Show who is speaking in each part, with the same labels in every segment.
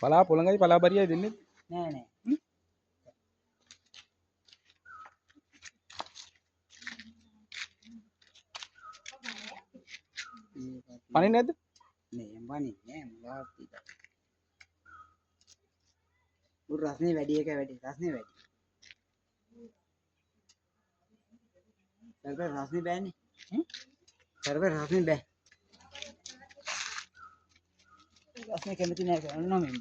Speaker 1: පලා පොළඟයි පලා බරියයි දෙන්නේ
Speaker 2: නෑ නෑ.
Speaker 1: පණින්නේ නැද්ද?
Speaker 2: නෑ යම්බානේ නෑ මොකක්ද ඒක. උඩ රස්නේ වැඩි එක වැඩි. රස්නේ වැඩි. සර්වර් රස්නේ බෑනේ. සර්වර් රස්නේ බෑ. රස්නේ කැමති නෑ කරන්න මෙන්න.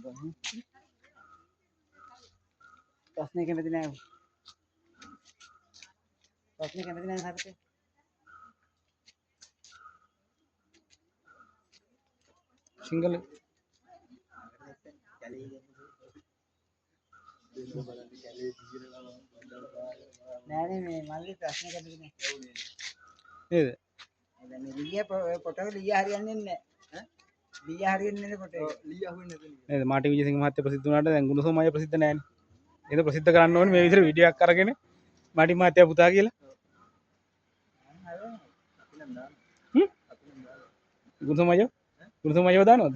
Speaker 2: රස්නේ කැමති නෑ. රස්නේ කැමති නෑ සර්වර්.
Speaker 1: සිංගල්
Speaker 2: නෑනේ මේ මල්ලි ප්‍රශ්න කැමති නෑ.
Speaker 1: නේද?
Speaker 2: දැන් මේ ලිය පොටක ලිය හරියන්නේ නෑ. ලිය හරියන්නේ නෑ පොටේ. ලිය අහුවෙන්නේ නැතුනේ.
Speaker 1: නේද? මාටි විජේසිංහ මහත්තයා ප්‍රසිද්ධ වුණාට දැන් ගුණසෝමය ප්‍රසිද්ධ නැහැනේ. ඒක ප්‍රසිද්ධ කරන්න ඕනේ මේ විදිහට වීඩියෝ එකක් අරගෙන මාටි මහත්තයා පුතා කියලා. ගුණසෝමයව දානවද?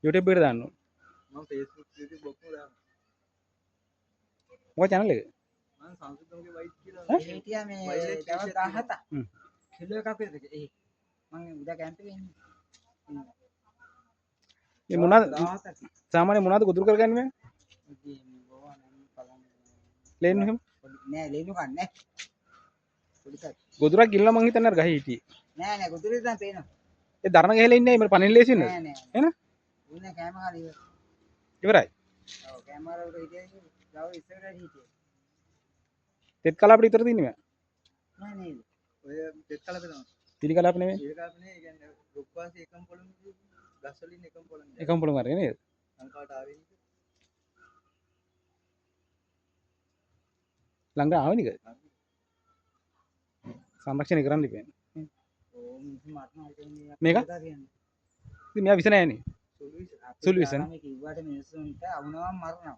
Speaker 1: YouTube එකට දාන්න ඕනේ.
Speaker 2: මම Facebook YouTube ඔක්කොම දානවා.
Speaker 1: මොකක් channel එක?
Speaker 2: මම සංස්කෘතමගේ වයිට් කියලා හිටියා මේ දවස් 17ක්. කිලෝ එකක් විතර. මම උදා කැම්ප් එකේ ඉන්නේ.
Speaker 1: මේ මොනවාද සාමාන්‍ය මොනවාද ගොදුරු කරගන්නේ මම? ලේන්නු එහෙම?
Speaker 2: නෑ ලේන්නු කන්නේ. පොඩි
Speaker 1: ගොදුරක් ගිල්ලා මං හිතන්නේ අර ගහේ හිටියේ.
Speaker 2: නෑ නෑ ගොදුරේ දැන් පේනවා.
Speaker 1: ඒ දරණ ගහලා ඉන්නේ මේ පණින්න ලේසි නේද?
Speaker 2: නෑ නෑ.
Speaker 1: එහෙනම්?
Speaker 2: උන්නේ කැම කාලේ ඉවර.
Speaker 1: ඉවරයි.
Speaker 2: ඔව් කැමරා වල හිටියේ ගාව ඉස්සරහට හිටියේ.
Speaker 1: තෙත් කලාපට විතර තින්නේ මම.
Speaker 2: නෑ නේද? ඔය තෙත් කලාපේ තමයි.
Speaker 1: පිලි කලාප නෙමෙයි.
Speaker 2: පිලි කලාප නේ කියන්නේ රුක්වාසී එකම පොළොන් ගස් වලින් එකම පොළොන්.
Speaker 1: එකම පොළොන් අරගෙන නේද?
Speaker 2: ලංකාවට ආවේ නේද?
Speaker 1: ලංකාව ආවෙ නේද? සංරක්ෂණය කරන්න ඉපේ.
Speaker 2: ඕ මිනිස්සු මරනවා කියන්නේ
Speaker 1: මේක? ඉතින් මෙයා විස නැහැනේ. සුළු විසන.
Speaker 2: මේ කිව්වට මිනිස්සුන්ට අවුනවම් මරනවා.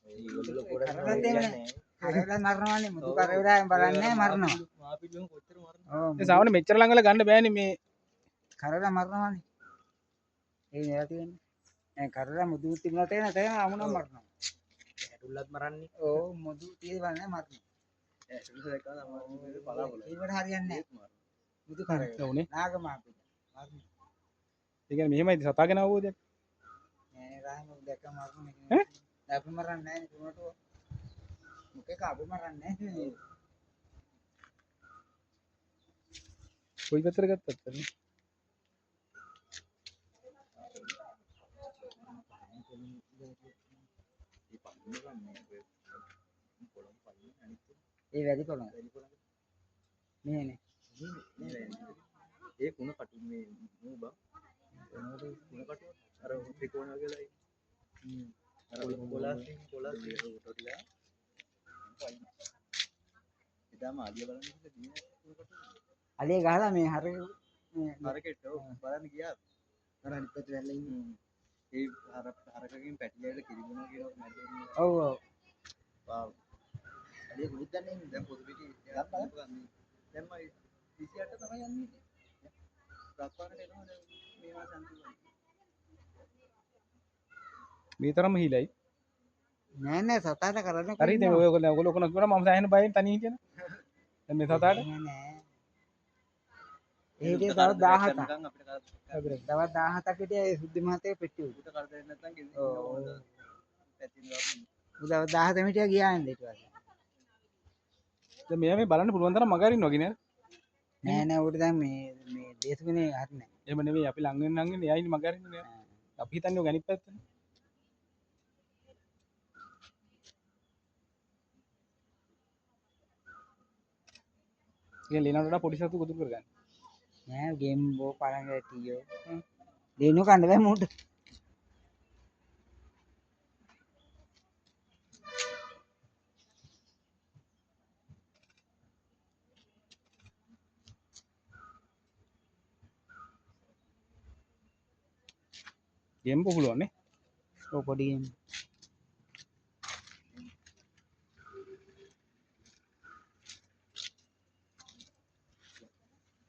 Speaker 2: ඒගොල්ලෝ පොඩක් කියන්නේ. කරවලා මරනවානේ මුතු කරවලා බලන්නේ මරනවා. මාපිල්ලම කොච්චර මරනවා.
Speaker 1: ඒ සාමාන්‍ය මෙච්චර ළඟල ගන්න බෑනේ මේ
Speaker 2: කරවලා මරනවානේ. ඒ නේද තියෙන්නේ. දැන් කරවලා මුදු තිබුණාට එන තේම අවුනවම් මරනවා. ඇටුල්ලත් මරන්නේ. ඔව් මුදු තියවන්නේ මරනවා. ඇටුල්ල දැක්කම තමයි බලාපොළ. ඒකට හරියන්නේ නැහැ. මුදු කරවලා.
Speaker 1: උනේ.
Speaker 2: නාග මාපිල. මරනවා.
Speaker 1: ඒ කියන්නේ මෙහෙමයි සතාගෙන අවබෝධයක්.
Speaker 2: නෑ රාම දැක්කම මරනවා නේ. අපි මරන්නේ නැහැ නේ තුනට. මොකේක අපි මරන්නේ නැහැ.
Speaker 1: කොයි පැත්තට ගත්තත් නේ.
Speaker 2: ඒ වැඩි පොළොන්. නේ නේ. ඒ කුණ කටු මේ නෝ බා. කුණ කටු අර ත්‍රිකෝණ වගේලා. අර කොලාසින් උටටලා. ඉතාලම ආදිය බලන්න කිව්ද දින කුණ කටු. අලිය ගහලා මේ හරකෙට බලන්න ගියා. අර අනිත් පැත්තේ වැල්ලා ඉන්නේ. ඒ හරකකින් පැටියට කිරිබුණා කියලා මැදේ. ඔව් ඔව්. වාව්. අලිය බුද්දන්නේ දැන් පොදු පිටි ගන්න. දැන් මම 28 තමයි යන්නේ. රක්පාරට එනවා දැන් මේ මාස අන්තිමයි.
Speaker 1: මේ තරම්ම හීලයි.
Speaker 2: නෑ නෑ සතාට කරන්නේ.
Speaker 1: හරි දැන් ඔයගොල්ලෝ කොනක් කරා මම සෑහෙන බයෙන් තනිය හිටියන. දැන් මේ සතාට
Speaker 2: නෑ. ඒ දවස් 17ක් අපිට දවස් 17ක් හිටියේ සුද්ධි මහත්තයා පෙට්ටිය උඩට කරදරේ නැත්නම් ගෙදර ඉන්නවා. දවස් 17 මිටියා ගියා නේද ඊට පස්සේ.
Speaker 1: දැන් මෙයා මේ බලන්න පුළුවන් තරම් මග අරින්න වගේ නේද?
Speaker 2: නෑ නෑ උඩ දැන් මේ දේශගුණේ හරි නෑ.
Speaker 1: එහෙම නෙවෙයි අපි ළඟ වෙන එයා ඉන්නේ මග අරින්නේ නෑ. අපි හිතන්නේ ඔය ගණිත පැත්තනේ. ඉතින් ලේනට වඩා පොඩි සතු ගොදුරු කරගන්න.
Speaker 2: නෑ ගේම් බෝ පලංග ටීයෝ. දෙනු කන්න බෑ මූට.
Speaker 1: ගේම් පුළුවන් නේ.
Speaker 2: ඔය පොඩි ගේම්.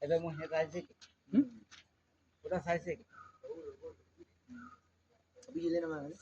Speaker 2: හැබැයි මොහේ සයිස් එක. පොඩක් සයිස් එක. අපි ඉල්ලනවා නේද?